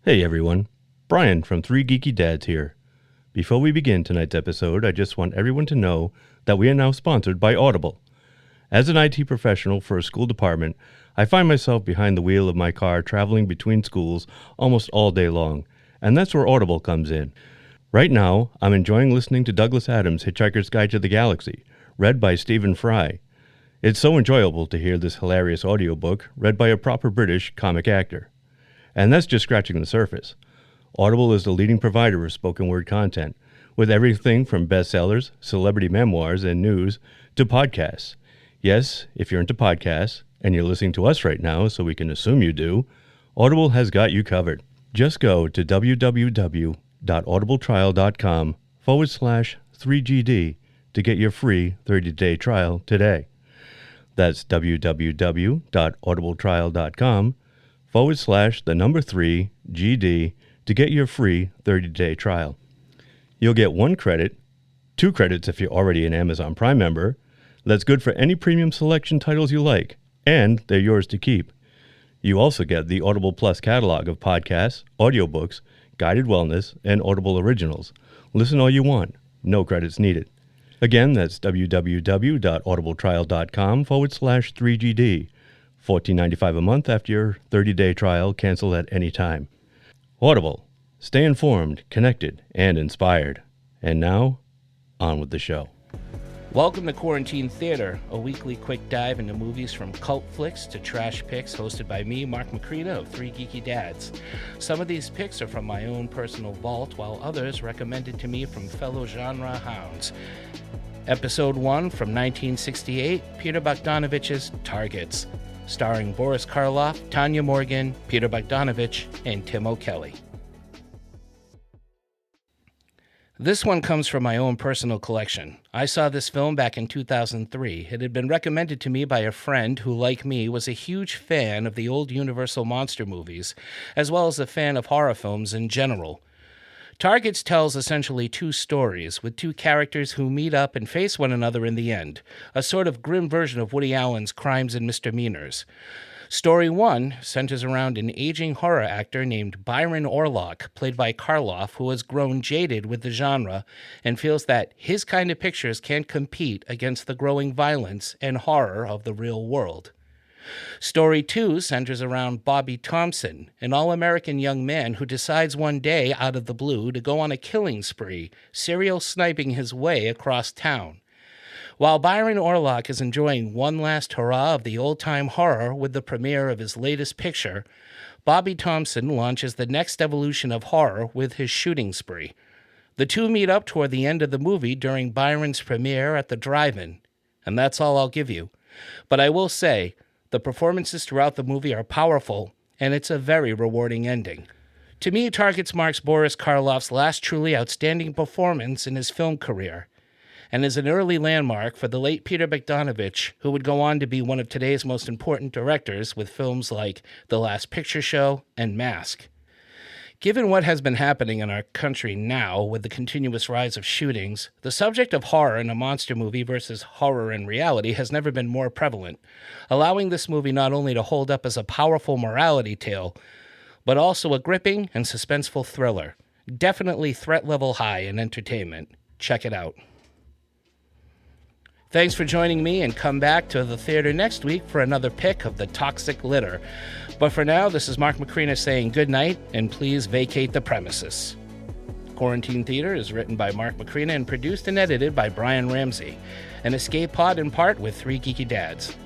Hey everyone, Brian from 3 Geeky Dads here. Before we begin tonight's episode, I just want everyone to know that we are now sponsored by Audible. As an IT professional for a school department, I find myself behind the wheel of my car traveling between schools almost all day long, and that's where Audible comes in. Right now, I'm enjoying listening to Douglas Adams' Hitchhiker's Guide to the Galaxy, read by Stephen Fry. It's so enjoyable to hear this hilarious audiobook read by a proper British comic actor. And that's just scratching the surface. Audible is the leading provider of spoken word content, with everything from bestsellers, celebrity memoirs, and news to podcasts. Yes, if you're into podcasts, and you're listening to us right now, so we can assume you do, Audible has got you covered. Just go to www.audibletrial.com/3GD to get your free 30-day trial today. That's www.audibletrial.com/3GD to get your free 30-day trial. You'll get 1 credit, 2 credits if you're already an Amazon Prime member. That's good for any premium selection titles you like, and they're yours to keep. You also get the Audible Plus catalog of podcasts, audiobooks, guided wellness, and Audible originals. Listen all you want, no credits needed. Again, that's www.audibletrial.com/3GD. $14.95 a month after your 30-day trial, cancel at any time. Audible. Stay informed, connected, and inspired. And now, on with the show. Welcome to Quarantine Theater, a weekly quick dive into movies from cult flicks to trash picks, hosted by me, Marc Macrina of 3 Geeky Dads. Some of these picks are from my own personal vault, while others recommended to me from fellow genre hounds. Episode 1 from 1968, Peter Bogdanovich's Targets, starring Boris Karloff, Tanya Morgan, Peter Bogdanovich, and Tim O'Kelly. This one comes from my own personal collection. I saw this film back in 2003. It had been recommended to me by a friend who, like me, was a huge fan of the old Universal monster movies, as well as a fan of horror films in general. Targets tells essentially 2 stories, with 2 characters who meet up and face one another in the end, a sort of grim version of Woody Allen's Crimes and Misdemeanors. Story 1 centers around an aging horror actor named Byron Orlock, played by Karloff, who has grown jaded with the genre and feels that his kind of pictures can't compete against the growing violence and horror of the real world. Story 2 centers around Bobby Thompson, an all-American young man who decides one day, out of the blue, to go on a killing spree, serial sniping his way across town. While Byron Orlock is enjoying one last hurrah of the old-time horror with the premiere of his latest picture, Bobby Thompson launches the next evolution of horror with his shooting spree. The 2 meet up toward the end of the movie during Byron's premiere at the drive-in, and that's all I'll give you. But I will say, the performances throughout the movie are powerful, and it's a very rewarding ending. To me, Targets marks Boris Karloff's last truly outstanding performance in his film career, and is an early landmark for the late Peter Bogdanovich, who would go on to be one of today's most important directors with films like The Last Picture Show and Mask. Given what has been happening in our country now with the continuous rise of shootings, the subject of horror in a monster movie versus horror in reality has never been more prevalent, allowing this movie not only to hold up as a powerful morality tale, but also a gripping and suspenseful thriller. Definitely threat level high in entertainment. Check it out. Thanks for joining me, and come back to the theater next week for another pick of the toxic litter. But for now, this is Marc Macrina saying good night, and please vacate the premises. Quarantine Theater is written by Marc Macrina and produced and edited by Brian Ramsey. An escape pod in part with 3 Geeky Dads.